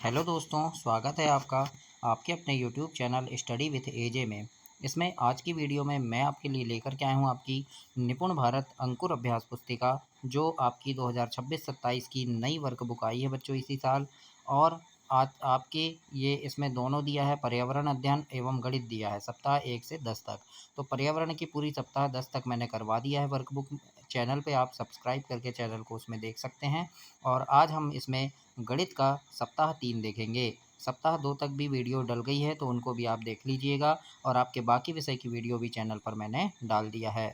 Hello दोस्तों, स्वागत है आपका आपके अपने यूट्यूब चैनल स्टडी विथ एजे में। इसमें आज की वीडियो में मैं आपके लिए लेकर के आया हूँ आपकी निपुण भारत अंकुर अभ्यास पुस्तिका, जो आपकी 2026-27 की नई वर्क बुक आई है बच्चों इसी साल। और आज आपके ये इसमें दोनों दिया है, पर्यावरण अध्ययन एवं गणित दिया है सप्ताह 1 से 10 तक। तो पर्यावरण की पूरी सप्ताह 10 तक मैंने करवा दिया है वर्क बुक। चैनल पे आप सब्सक्राइब करके चैनल को उसमें देख सकते हैं। और आज हम इसमें गणित का सप्ताह 3 देखेंगे। सप्ताह 2 तक भी वीडियो डल गई है, तो उनको भी आप देख लीजिएगा। और आपके बाकी विषय की वीडियो भी चैनल पर मैंने डाल दिया है।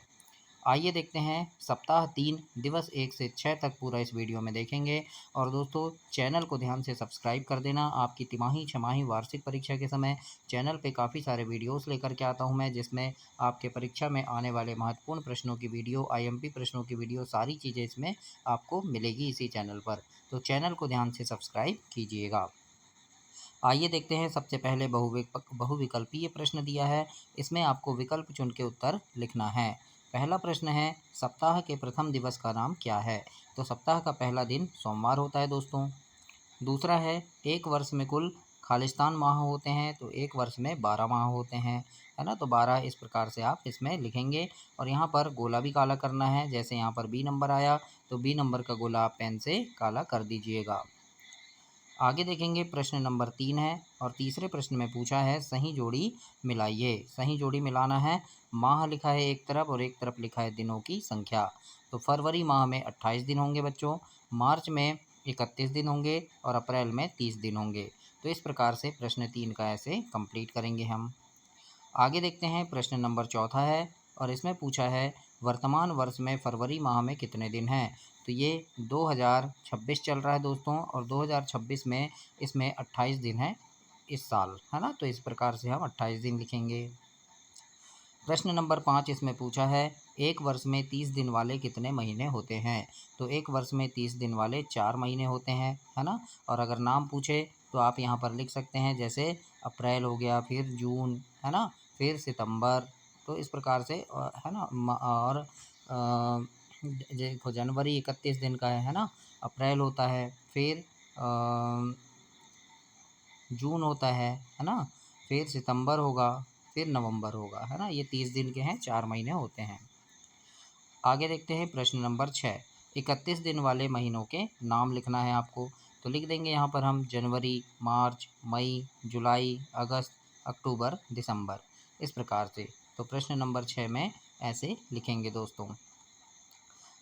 आइए देखते हैं सप्ताह 3 दिवस 1 से 6 तक पूरा इस वीडियो में देखेंगे। और दोस्तों, चैनल को ध्यान से सब्सक्राइब कर देना। आपकी तिमाही, छमाही, वार्षिक परीक्षा के समय चैनल पे काफ़ी सारे वीडियोस लेकर के आता हूँ मैं, जिसमें आपके परीक्षा में आने वाले महत्वपूर्ण प्रश्नों की वीडियो, आईएमपी प्रश्नों की वीडियो, सारी चीज़ें इसमें आपको मिलेगी इसी चैनल पर। तो चैनल को ध्यान से सब्सक्राइब कीजिएगा। आइए देखते हैं, सबसे पहले बहुविकल्पीय प्रश्न दिया है। इसमें आपको विकल्प चुन के उत्तर लिखना है। पहला प्रश्न है, सप्ताह के प्रथम दिवस का नाम क्या है? तो सप्ताह का पहला दिन सोमवार होता है दोस्तों। दूसरा है, एक वर्ष में कुल खालिस्तान माह होते हैं, तो एक वर्ष में 12 माह होते हैं, है ना। तो 12 इस प्रकार से आप इसमें लिखेंगे। और यहाँ पर गोला भी काला करना है, जैसे यहाँ पर बी नंबर आया तो बी नंबर का गोला आप पेन से काला कर दीजिएगा। आगे देखेंगे, प्रश्न नंबर 3 है और तीसरे प्रश्न में पूछा है सही जोड़ी मिलाइए। सही जोड़ी मिलाना है। माह लिखा है एक तरफ और एक तरफ लिखा है दिनों की संख्या। तो फरवरी माह में 28 दिन होंगे बच्चों, मार्च में 31 दिन होंगे और अप्रैल में 30 दिन होंगे। तो इस प्रकार से प्रश्न 3 का ऐसे कंप्लीट करेंगे हम। आगे देखते हैं, प्रश्न नंबर चौथा है और इसमें पूछा है वर्तमान वर्ष में फरवरी माह में कितने दिन हैं? तो ये 2026 चल रहा है दोस्तों, और 2026 में इसमें 28 दिन है इस साल, है ना। तो इस प्रकार से हम 28 दिन लिखेंगे। प्रश्न नंबर 5 इसमें पूछा है एक वर्ष में 30 दिन वाले कितने महीने होते हैं? तो एक वर्ष में 30 दिन वाले 4 महीने होते हैं, है ना। और अगर नाम पूछे तो आप यहाँ पर लिख सकते हैं, जैसे अप्रैल हो गया, फिर जून, है ना, फिर सितंबर। तो इस प्रकार से है ना। और देखो, जनवरी 31 दिन का है ना। अप्रैल होता है, फिर जून होता है ना, फिर सितंबर होगा, फिर नवंबर होगा, है ना। ये 30 दिन के हैं, 4 महीने होते हैं। आगे देखते हैं, प्रश्न नंबर 6, 31 दिन वाले महीनों के नाम लिखना है आपको। तो लिख देंगे यहाँ पर हम जनवरी, मार्च, मई, जुलाई, अगस्त, अक्टूबर, दिसंबर, इस प्रकार से। तो प्रश्न नंबर 6 में ऐसे लिखेंगे दोस्तों।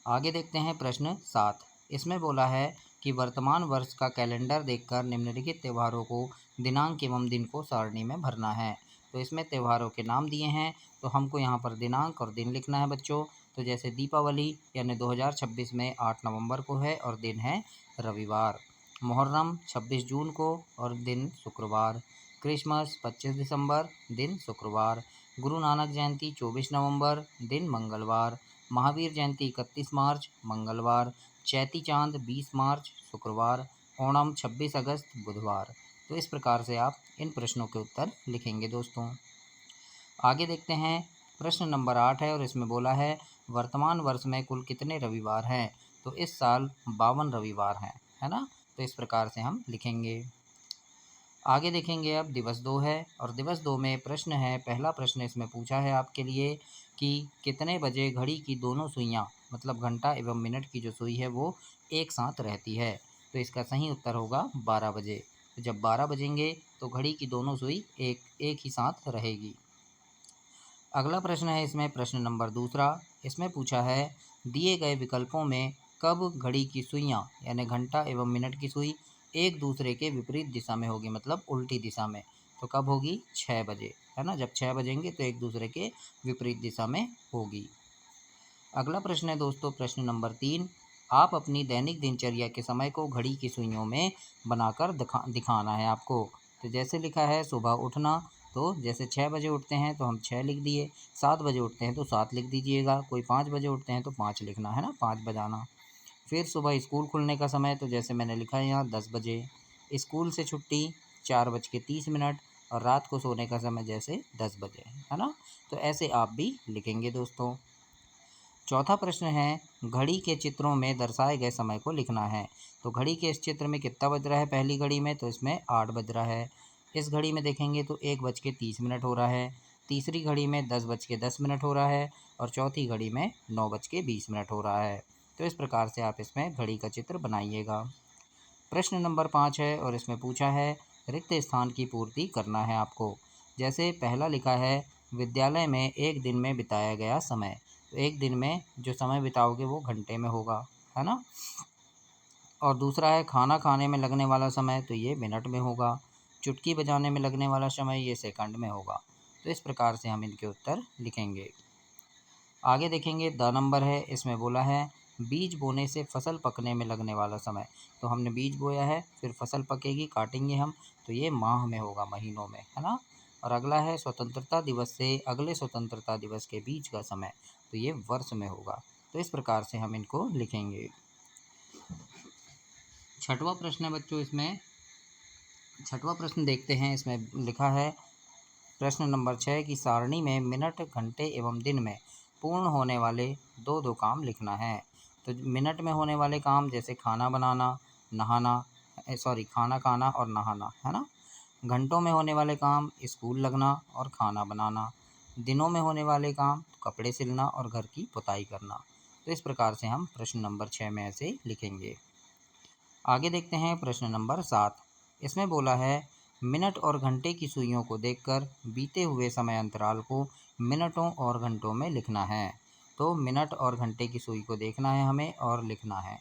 आगे देखते हैं, प्रश्न 7। इसमें बोला है कि वर्तमान वर्ष का कैलेंडर देखकर निम्नलिखित त्योहारों को दिनांक एवं दिन को सारणी में भरना है। तो इसमें त्योहारों के नाम दिए हैं, तो हमको यहाँ पर दिनांक और दिन लिखना है बच्चों। तो जैसे दीपावली यानी 2026 में 8 नवंबर को है और दिन है रविवार। मुहर्रम 26 जून को और दिन शुक्रवार। क्रिसमस 25 दिसंबर, दिन शुक्रवार। गुरु नानक जयंती 24 नवंबर, दिन मंगलवार। महावीर जयंती 31 मार्च, मंगलवार। चैती चाँद 20 मार्च, शुक्रवार। ओणम 26 अगस्त, बुधवार। तो इस प्रकार से आप इन प्रश्नों के उत्तर लिखेंगे दोस्तों। आगे देखते हैं, प्रश्न नंबर 8 है और इसमें बोला है वर्तमान वर्ष में कुल कितने रविवार हैं? तो इस साल 52 रविवार हैं, है ना। तो इस प्रकार से हम लिखेंगे। आगे देखेंगे, अब दिवस 2 है और दिवस 2 में प्रश्न है, पहला प्रश्न इसमें पूछा है आपके लिए कि कितने बजे घड़ी की दोनों सुइयाँ, मतलब घंटा एवं मिनट की जो सुई है वो एक साथ रहती है? तो इसका सही उत्तर होगा 12 बजे। तो जब 12 बजेंगे तो घड़ी की दोनों सुई एक ही साथ रहेगी। अगला प्रश्न है इसमें प्रश्न नंबर दूसरा। इसमें पूछा है दिए गए विकल्पों में कब घड़ी की सुइयाँ यानी घंटा एवं मिनट की सुई एक दूसरे के विपरीत दिशा में होगी, मतलब उल्टी दिशा में। तो कब होगी? 6 बजे, है ना। जब 6 बजेंगे तो एक दूसरे के विपरीत दिशा में होगी। अगला प्रश्न है दोस्तों, प्रश्न नंबर 3। आप अपनी दैनिक दिनचर्या के समय को घड़ी की सुइयों में बनाकर दिखाना है आपको। तो जैसे लिखा है सुबह उठना, तो जैसे 6 बजे उठते हैं तो हम 6 लिख दिए। 7 बजे उठते हैं तो 7 लिख दीजिएगा। कोई 5 बजे उठते हैं तो 5 लिखना, है ना, 5 बजाना। फिर सुबह स्कूल खुलने का समय, तो जैसे मैंने लिखा है यहाँ 10 बजे। स्कूल से छुट्टी 4:30 और रात को सोने का समय जैसे 10 बजे, है ना। तो ऐसे आप भी लिखेंगे दोस्तों। चौथा प्रश्न है, घड़ी के चित्रों में दर्शाए गए समय को लिखना है। तो घड़ी के इस चित्र में कितना बज रहा है पहली घड़ी में, तो इसमें 8 बज रहा है। इस घड़ी में देखेंगे तो 1:30 हो रहा है। तीसरी घड़ी में 10:10 हो रहा है और चौथी घड़ी में 9:20 हो रहा है। तो इस प्रकार से आप इसमें घड़ी का चित्र बनाइएगा। प्रश्न नंबर 5 है और इसमें पूछा है, रिक्त स्थान की पूर्ति करना है आपको। जैसे पहला लिखा है, विद्यालय में एक दिन में बिताया गया समय। तो एक दिन में जो समय बिताओगे वो घंटे में होगा, है ना। और दूसरा है, खाना खाने में लगने वाला समय, तो ये मिनट में होगा। चुटकी बजाने में लगने वाला समय ये सेकंड में होगा। तो इस प्रकार से हम इनके उत्तर लिखेंगे। आगे देखेंगे, द नंबर है, इसमें बोला है, बीज बोने से फसल पकने में लगने वाला समय। तो हमने बीज बोया है, फिर फसल पकेगी, काटेंगे हम, तो ये माह में होगा, महीनों में, है ना। और अगला है, स्वतंत्रता दिवस से अगले स्वतंत्रता दिवस के बीच का समय, तो ये वर्ष में होगा। तो इस प्रकार से हम इनको लिखेंगे। छठवां प्रश्न है बच्चों, इसमें छठवां प्रश्न देखते हैं। इसमें लिखा है, प्रश्न नंबर 6 की सारणी में मिनट, घंटे एवं दिन में पूर्ण होने वाले दो दो काम लिखना है। तो मिनट में होने वाले काम जैसे खाना बनाना, नहाना, खाना खाना और नहाना, है ना। घंटों में होने वाले काम स्कूल लगना और खाना बनाना। दिनों में होने वाले काम कपड़े सिलना और घर की पुताई करना। तो इस प्रकार से हम प्रश्न नंबर 6 में ऐसे लिखेंगे। आगे देखते हैं प्रश्न नंबर 7। इसमें बोला है, मिनट और घंटे की सुइयों को देखकर बीते हुए समय अंतराल को मिनटों और घंटों में लिखना है। तो मिनट और घंटे की सुई को देखना है हमें और लिखना है।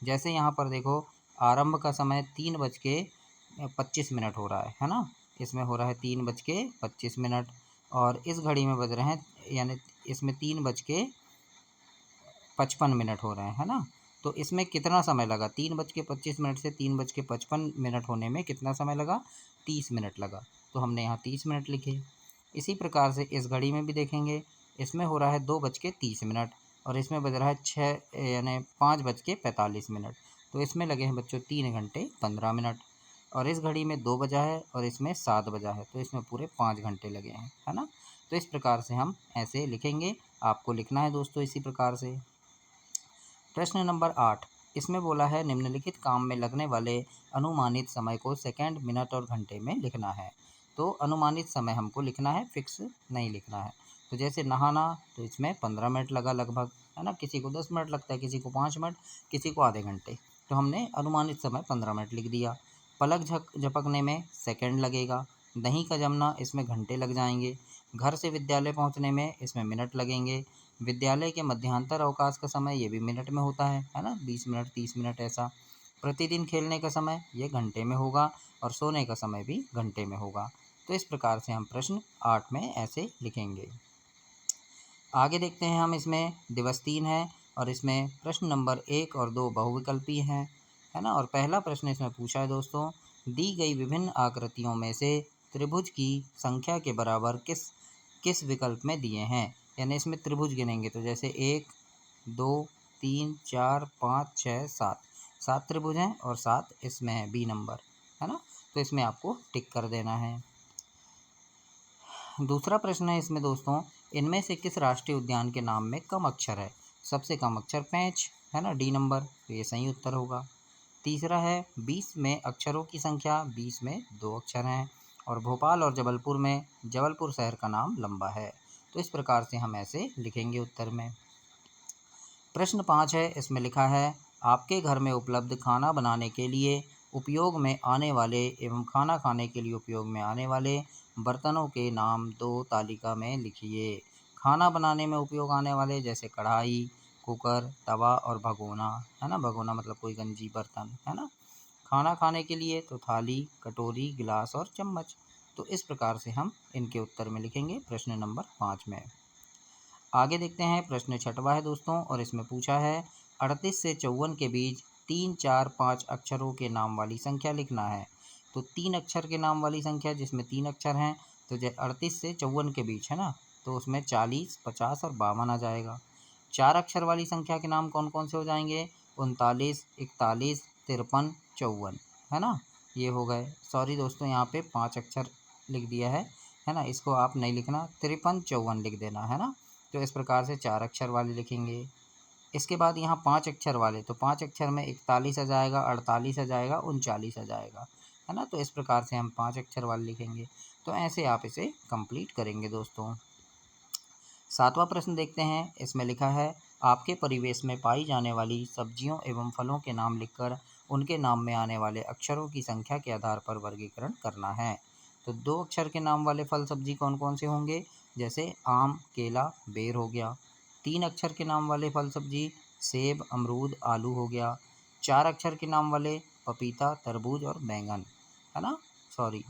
जैसे यहाँ पर देखो, आरंभ का समय 3:25 हो रहा है ना। इसमें हो रहा है 3:25 और इस घड़ी में बज रहे हैं, यानी इसमें 3:55 हो रहे हैं, है ना। तो इसमें कितना समय लगा, 3:25 से 3:55 होने में कितना समय लगा, 30 मिनट लगा। तो हमने यहाँ 30 मिनट लिखे। इसी प्रकार से इस घड़ी में भी देखेंगे, इसमें हो रहा है 2:30 और इसमें बज रहा है 5:45। तो इसमें लगे हैं बच्चों 3 घंटे 15 मिनट। और इस घड़ी में 2 बजा है और इसमें 7 बजा है, तो इसमें पूरे 5 घंटे लगे हैं, है ना। तो इस प्रकार से हम ऐसे लिखेंगे। आपको लिखना है दोस्तों इसी प्रकार से। प्रश्न नंबर 8, इसमें बोला है, निम्नलिखित काम में लगने वाले अनुमानित समय को सेकंड, मिनट और घंटे में लिखना है। तो अनुमानित समय हमको लिखना है, फिक्स नहीं लिखना है। तो जैसे नहाना, तो इसमें 15 मिनट लगा लगभग, है ना। किसी को 10 मिनट लगता है, किसी को 5 मिनट, किसी को आधे घंटे। तो हमने अनुमानित समय 15 मिनट लिख दिया। पलक झपकने में सेकंड लगेगा। दही का जमना, इसमें घंटे लग जाएंगे। घर से विद्यालय पहुंचने में इसमें मिनट लगेंगे। विद्यालय के मध्यांतर अवकाश का समय ये भी मिनट में होता है ना, 20 मिनट 30 मिनट ऐसा। प्रतिदिन खेलने का समय ये घंटे में होगा और सोने का समय भी घंटे में होगा। तो इस प्रकार से हम प्रश्न 8 में ऐसे लिखेंगे। आगे देखते हैं हम, इसमें दिवस 3 है और इसमें प्रश्न नंबर 1 और 2 बहुविकल्पी हैं, है ना। और पहला प्रश्न इसमें पूछा है दोस्तों, दी गई विभिन्न आकृतियों में से त्रिभुज की संख्या के बराबर किस किस विकल्प में दिए हैं। यानी इसमें त्रिभुज गिनेंगे, तो जैसे 1 2 3 4 5 6 7, 7 त्रिभुज हैं और 7 इसमें है, बी नंबर, है ना। तो इसमें आपको टिक कर देना है। दूसरा प्रश्न है इसमें दोस्तों, इनमें से किस राष्ट्रीय उद्यान के नाम में कम अक्षर है। सबसे कम अक्षर पैंच, है ना, डी नंबर, तो ये सही उत्तर होगा। तीसरा है, 20 में अक्षरों की संख्या 20 में 2 अक्षर हैं और भोपाल और जबलपुर में जबलपुर शहर का नाम लंबा है। तो इस प्रकार से हम ऐसे लिखेंगे उत्तर में। प्रश्न 5 है, इसमें लिखा है, आपके घर में उपलब्ध खाना बनाने के लिए उपयोग में आने वाले एवं खाना खाने के लिए उपयोग में आने वाले बर्तनों के नाम 2 तालिका में लिखिए। खाना बनाने में उपयोग आने वाले जैसे कढ़ाई, कुकर, तवा और भगोना, है ना। भगोना मतलब कोई गंजी बर्तन, है ना। खाना खाने के लिए तो थाली, कटोरी, गिलास और चम्मच। तो इस प्रकार से हम इनके उत्तर में लिखेंगे प्रश्न नंबर 5 में। आगे देखते हैं, प्रश्न 6वां है दोस्तों और इसमें पूछा है, 38 से 54 के बीच 3 4 5 अक्षरों के नाम वाली संख्या लिखना है। तो 3 अक्षर के नाम वाली संख्या जिसमें 3 अक्षर हैं, तो 38 से 54 के बीच, है ना, तो उसमें 40 50 और 52 आ जाएगा। 4 अक्षर वाली संख्या के नाम कौन कौन से हो जाएंगे, 39 41 53 54, है ना। ये हो गए। सॉरी दोस्तों, यहाँ पे 5 अक्षर लिख दिया है ना। इसको आप नहीं लिखना, 53 54 लिख देना, है ना। तो इस प्रकार से 4 अक्षर वाले लिखेंगे। इसके बाद यहाँ 5 अक्षर वाले, तो 5 अक्षर में 41 आ जाएगा, 48 आ जाएगा, 39 आ जाएगा, है ना। तो इस प्रकार से हम 5 अक्षर वाले लिखेंगे। तो ऐसे आप इसे कंप्लीट करेंगे दोस्तों। 7वां प्रश्न देखते हैं। इसमें लिखा है, आपके परिवेश में पाई जाने वाली सब्जियों एवं फलों के नाम लिखकर उनके नाम में आने वाले अक्षरों की संख्या के आधार पर वर्गीकरण करना है। तो 2 अक्षर के नाम वाले फल सब्जी कौन कौन से होंगे? जैसे आम, केला, बेर हो गया। 3 अक्षर के नाम वाले फल सब्जी सेब, अमरूद, आलू हो गया। 4 अक्षर के नाम वाले पपीता, तरबूज और बैंगन, है ना। सॉरी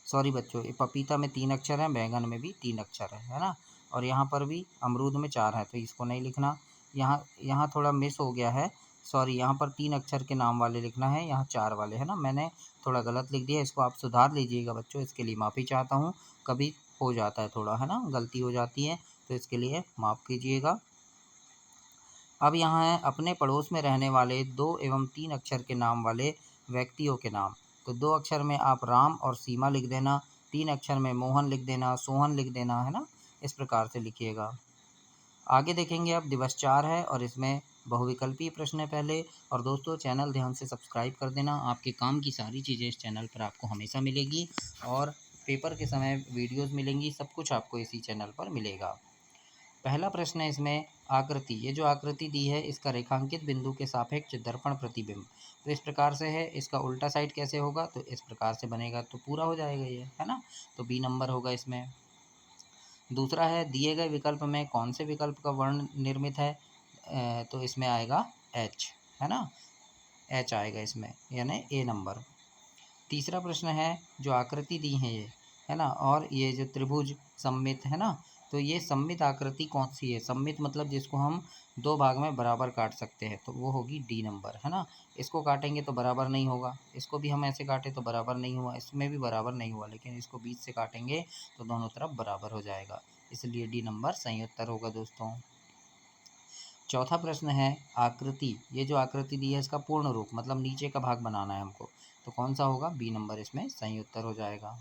सॉरी बच्चों, ये पपीता में 3 अक्षर हैं, बैंगन में भी 3 अक्षर है ना। और यहाँ पर भी अमरूद में 4 है, तो इसको नहीं लिखना। यहाँ यहाँ थोड़ा मिस हो गया है, सॉरी, यहाँ पर 3 अक्षर के नाम वाले लिखना है, यहाँ 4 वाले, है ना। मैंने थोड़ा गलत लिख दिया, इसको आप सुधार लीजिएगा बच्चों, इसके लिए माफ़ी चाहता हूँ। कभी हो जाता है थोड़ा, है ना, गलती हो जाती है, तो इसके लिए माफ़ कीजिएगा। अब यहाँ है, अपने पड़ोस में रहने वाले 2 एवं 3 अक्षर के नाम वाले व्यक्तियों के नाम। तो 2 अक्षर में आप राम और सीमा लिख देना, 3 अक्षर में मोहन लिख देना, सोहन लिख देना, है ना। इस प्रकार से लिखिएगा। आगे देखेंगे, अब दिवस 4 है और इसमें बहुविकल्पीय प्रश्न है पहले। और दोस्तों, चैनल ध्यान से सब्सक्राइब कर देना, आपके काम की सारी चीज़ें इस चैनल पर आपको हमेशा मिलेगी, और पेपर के समय वीडियोस मिलेंगी, सब कुछ आपको इसी चैनल पर मिलेगा। पहला प्रश्न है इसमें, आकृति, ये जो आकृति दी है इसका रेखांकित बिंदु के सापेक्ष दर्पण प्रतिबिंब। तो इस प्रकार से है, इसका उल्टा साइड कैसे होगा? तो इस प्रकार से बनेगा, तो पूरा हो जाएगा ये, है ना। तो बी नंबर होगा इसमें। दूसरा है, दिए गए विकल्प में कौन से विकल्प का वर्ण निर्मित है? तो इसमें आएगा एच, है ना, एच आएगा इसमें, यानी ए नंबर। तीसरा प्रश्न है, जो आकृति दी है ये, है ना, और ये जो त्रिभुज सममित है ना, तो ये सममित आकृति कौन सी है? सममित मतलब जिसको हम 2 भाग में बराबर काट सकते हैं, तो वो होगी डी नंबर, है ना। इसको काटेंगे तो बराबर नहीं होगा, इसको भी हम ऐसे काटे तो बराबर नहीं हुआ, इसमें भी बराबर नहीं हुआ, लेकिन इसको बीच से काटेंगे तो दोनों तरफ बराबर हो जाएगा, इसलिए डी नंबर सही उत्तर होगा दोस्तों। चौथा प्रश्न है, आकृति, ये जो आकृति दी है इसका पूर्ण रूप मतलब नीचे का भाग बनाना है हमको, तो कौन सा होगा? बी नंबर इसमें सही उत्तर हो जाएगा।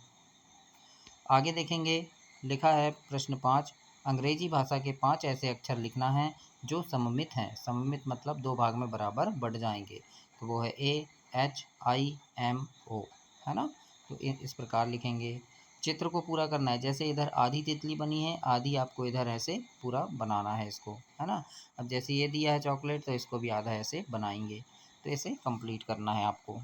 आगे देखेंगे, लिखा है प्रश्न 5, अंग्रेजी भाषा के 5 ऐसे अक्षर लिखना है जो सममित हैं। सममित मतलब 2 भाग में बराबर बढ़ जाएंगे, तो वो है ए, एच, आई, एम, ओ, है ना। तो इस प्रकार लिखेंगे। चित्र को पूरा करना है, जैसे इधर आधी तितली बनी है, आधी आपको इधर ऐसे पूरा बनाना है इसको, है ना। अब जैसे ये दिया है चॉकलेट, तो इसको भी आधा ऐसे बनाएंगे, तो इसे कंप्लीट करना है आपको।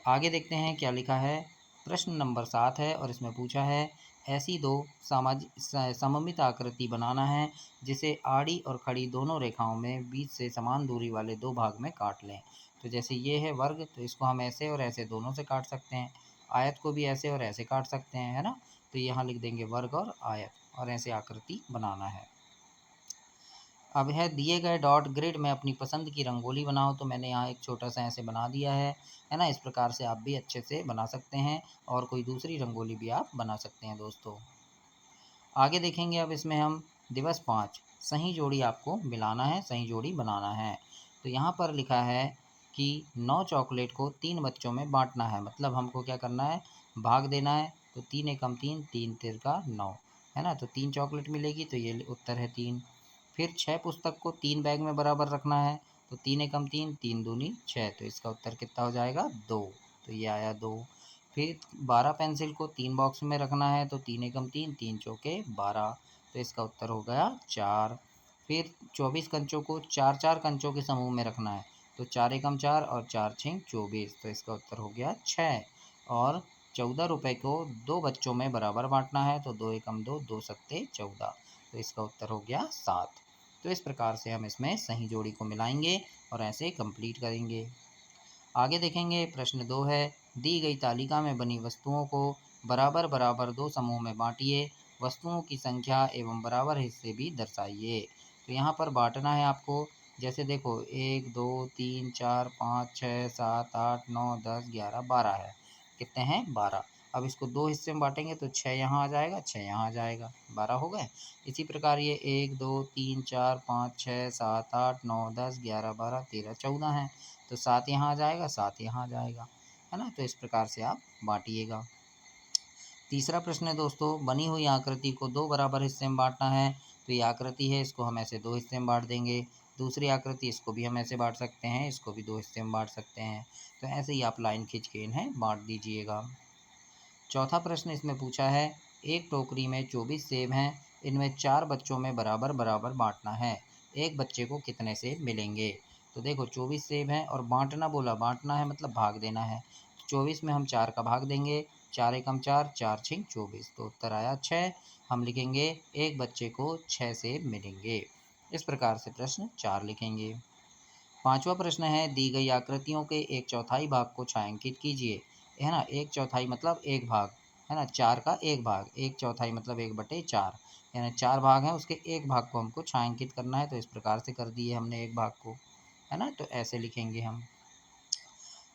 आगे देखते हैं क्या लिखा है। प्रश्न नंबर 7 है और इसमें पूछा है, ऐसी 2 सममित आकृति बनाना है जिसे आड़ी और खड़ी दोनों रेखाओं में बीच से समान दूरी वाले 2 भाग में काट लें। तो जैसे ये है वर्ग, तो इसको हम ऐसे और ऐसे दोनों से काट सकते हैं। आयत को भी ऐसे और ऐसे काट सकते हैं, है ना। तो यहाँ लिख देंगे वर्ग और आयत, और ऐसे आकृति बनाना है। अब है, दिए गए डॉट ग्रिड में अपनी पसंद की रंगोली बनाओ। तो मैंने यहाँ एक छोटा सा ऐसे बना दिया है ना। इस प्रकार से आप भी अच्छे से बना सकते हैं, और कोई दूसरी रंगोली भी आप बना सकते हैं दोस्तों। आगे देखेंगे, अब इसमें हम दिवस 5, सही जोड़ी आपको मिलाना है, सही जोड़ी बनाना है। तो यहाँ पर लिखा है कि 9 चॉकलेट को 3 बच्चों में बांटना है, मतलब हमको क्या करना है? भाग देना है। तो 3 एकम 3, 3 तिरका 9, है ना। तो 3 चॉकलेट मिलेगी, तो ये उत्तर है 3। फिर 6 पुस्तक को 3 बैग में बराबर रखना है। तो 3 एकम 3, 3 दूनी 6, तो इसका उत्तर कितना हो जाएगा? 2, तो ये आया 2। फिर 12 पेंसिल को 3 बॉक्स में रखना है। तो 3 एकम 3, 3 चौके 12, तो इसका उत्तर हो गया 4। फिर 24 कंचों को 4-4 कंचों के समूह में रखना है। तो 4 एकम 4 और 4 छः 24, तो इसका उत्तर हो गया 6। और 14 रुपये को 2 बच्चों में बराबर बांटना है। तो 2 एकम 2, 2 सत्ते 14, तो इसका उत्तर हो गया 7। तो इस प्रकार से हम इसमें सही जोड़ी को मिलाएंगे और ऐसे कंप्लीट करेंगे। आगे देखेंगे, प्रश्न 2 है, दी गई तालिका में बनी वस्तुओं को बराबर बराबर 2 समूह में बांटिए, वस्तुओं की संख्या एवं बराबर हिस्से भी दर्शाइए। तो यहाँ पर बांटना है आपको, जैसे देखो 1 2 3 4 5 6 7 8 9 10 11 12 है, कितने हैं? 12। अब इसको 2 हिस्से में बांटेंगे, तो 6 यहाँ आ जाएगा, 6 यहाँ आ जाएगा, 12 हो गए। इसी प्रकार ये 1 2 3 4 5 6 7 8 9 10 11 12 13 14 हैं, तो 7 यहाँ आ जाएगा, 7 यहाँ आ जाएगा, है ना। तो इस प्रकार से आप बांटिएगा। तीसरा प्रश्न है दोस्तों, बनी हुई आकृति को दो बराबर हिस्से में बांटना है। तो ये आकृति है, इसको हम ऐसे दो हिस्से में बांट देंगे। दूसरी आकृति, इसको भी हम ऐसे बांट सकते हैं, इसको भी दो हिस्से में बांट सकते हैं। तो ऐसे ही आप लाइन खींच के इन्हें बांट दीजिएगा। चौथा प्रश्न इसमें पूछा है, एक टोकरी में 24 सेब हैं, इनमें 4 बच्चों में बराबर बराबर बांटना है, एक बच्चे को कितने सेब मिलेंगे। तो देखो 24 सेब हैं और बांटना बोला, बांटना है मतलब भाग देना है। 24 में हम 4 का भाग देंगे, 4 एकम 4, 4 छिंग 24, तो उत्तर आया 6। हम लिखेंगे एक बच्चे को 6 सेब मिलेंगे। इस प्रकार से प्रश्न 4 लिखेंगे। पांचवा प्रश्न है, दी गई आकृतियों के एक चौथाई भाग को छायांकित कीजिए। है ना, एक चौथाई मतलब एक भाग, है ना, 4 का एक भाग, एक चौथाई मतलब 1/4, यानी 4 भाग हैं, उसके एक भाग को हमको छायांकित करना है। तो इस प्रकार से कर दिए हमने एक भाग को, है ना, तो ऐसे लिखेंगे हम।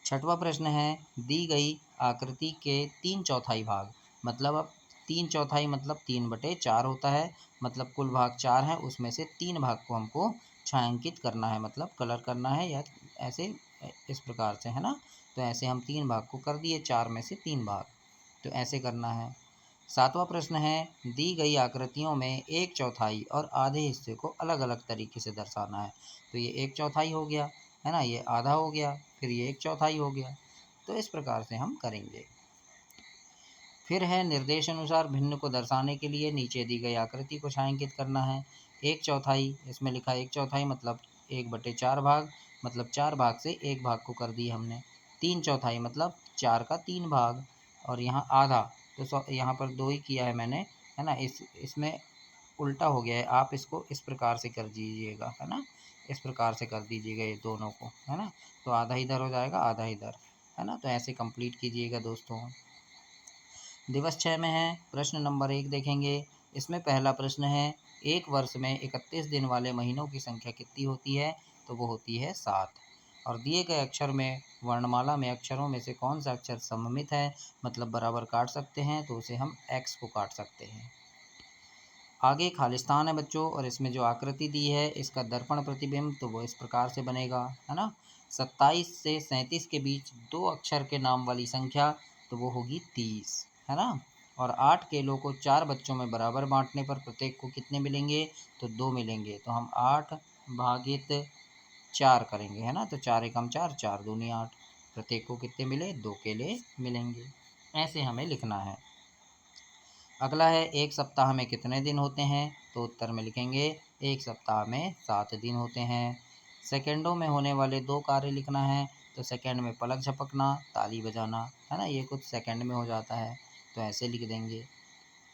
छठवा प्रश्न है, दी गई आकृति के 3 चौथाई भाग, मतलब अब 3 चौथाई मतलब 3/4 होता है, मतलब कुल भाग 4 हैं, उसमें से 3 भाग को हमको छायांकित करना है, मतलब कलर करना है, या ऐसे इस प्रकार से, है ना। तो ऐसे हम 3 भाग को कर दिए, 4 में से 3 भाग, तो ऐसे करना है। सातवां प्रश्न है, दी गई आकृतियों में एक चौथाई और आधे हिस्से को अलग अलग तरीके से दर्शाना है। तो ये एक चौथाई हो गया, है ना, ये आधा हो गया, फिर ये एक चौथाई हो गया। तो इस प्रकार से हम करेंगे। फिर है, निर्देश अनुसार भिन्न को दर्शाने के लिए नीचे दी गई आकृति को छायांकित करना है। एक चौथाई, इसमें लिखा एक चौथाई मतलब 1/4 भाग, मतलब 4 भाग से एक भाग को कर दिया हमने। 3 चौथाई मतलब 4 का 3 भाग, और यहाँ आधा, तो यहाँ पर 2 ही किया है मैंने, है ना, इसमें उल्टा हो गया है, आप इसको इस प्रकार से कर दीजिएगा, है ना, इस प्रकार से कर दीजिएगा ये दोनों को, है ना, तो आधा इधर हो जाएगा, आधा इधर, है ना, तो ऐसे कंप्लीट कीजिएगा दोस्तों। दिवस 6 में है, प्रश्न नंबर 1 देखेंगे। इसमें पहला प्रश्न है, एक वर्ष में 31 दिन वाले महीनों की संख्या कितनी होती है। तो वो होती है 7। और दिए गए अक्षर में वर्णमाला में अक्षरों में से कौन सा अक्षर सममित है, मतलब बराबर काट सकते हैं, तो उसे हम x को काट सकते हैं। आगे खालिस्तान है बच्चों, और इसमें जो आकृति दी है इसका दर्पण प्रतिबिंब, तो वो इस प्रकार से बनेगा, है ना। 27 से 37 के बीच 2 अक्षर के नाम वाली संख्या, तो वो होगी 30, है ना। और 8 केलों को 4 बच्चों में बराबर बांटने पर प्रत्येक को कितने मिलेंगे, तो 2 मिलेंगे। तो हम 8 भागित 4 करेंगे, है ना, तो 4 एकम 4, 4 दूनी 8, प्रत्येक को कितने मिले, 2 केले मिलेंगे। ऐसे हमें लिखना है। अगला है, एक सप्ताह में कितने दिन होते हैं। तो उत्तर में लिखेंगे एक सप्ताह में 7 दिन होते हैं। सेकंडों में होने वाले 2 कार्य लिखना है। तो सेकंड में पलक झपकना, ताली बजाना, है ना, ये कुछ सेकंड में हो जाता है, तो ऐसे लिख देंगे।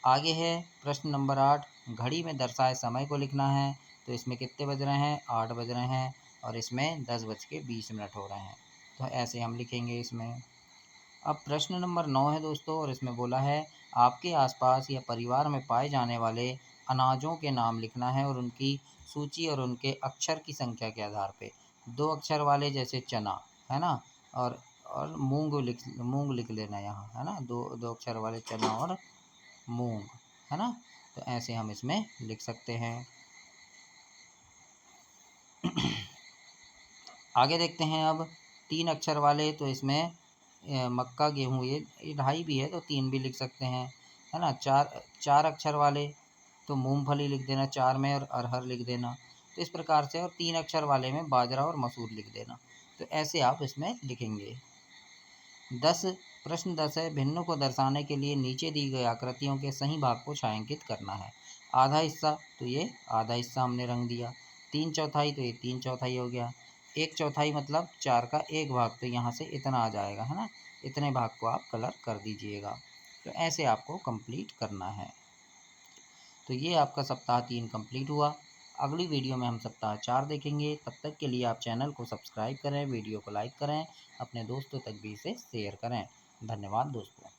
आगे है प्रश्न नंबर 8, घड़ी में दर्शाए समय को लिखना है। तो इसमें कितने बज रहे हैं, 8 बज रहे हैं, और इसमें 10:20 हो रहे हैं, तो ऐसे हम लिखेंगे इसमें। अब प्रश्न नंबर 9 है दोस्तों, और इसमें बोला है, आपके आसपास या परिवार में पाए जाने वाले अनाजों के नाम लिखना है और उनकी सूची और उनके अक्षर की संख्या के आधार पे। 2 अक्षर वाले जैसे चना, है ना, और मूंग लिख लेना यहाँ, है ना, दो अक्षर वाले चना और मूंग, है ना, तो ऐसे हम इसमें लिख सकते हैं। आगे देखते हैं अब 3 अक्षर वाले, तो इसमें मक्का गेहूँ, ये ढाई भी है, तो 3 भी लिख सकते हैं, है ना। 4 अक्षर वाले, तो मूंगफली लिख देना 4 में, और अरहर लिख देना, तो इस प्रकार से। और 3 अक्षर वाले में बाजरा और मसूर लिख देना, तो ऐसे आप इसमें लिखेंगे। 10 प्रश्न 10 है, भिन्न को दर्शाने के लिए नीचे दी गई आकृतियों के सही भाग को छायांकित करना है। आधा हिस्सा, तो ये आधा हिस्सा हमने रंग दिया। 3 चौथाई, तो ये 3 चौथाई हो गया। 1 चौथाई मतलब 4 का एक भाग, तो यहाँ से इतना आ जाएगा, है ना, इतने भाग को आप कलर कर दीजिएगा। तो ऐसे आपको कंप्लीट करना है। तो ये आपका सप्ताह 3 कंप्लीट हुआ। अगली वीडियो में हम सप्ताह 4 देखेंगे। तब तक के लिए आप चैनल को सब्सक्राइब करें, वीडियो को लाइक करें, अपने दोस्तों तक भी इसे शेयर करें। धन्यवाद दोस्तों।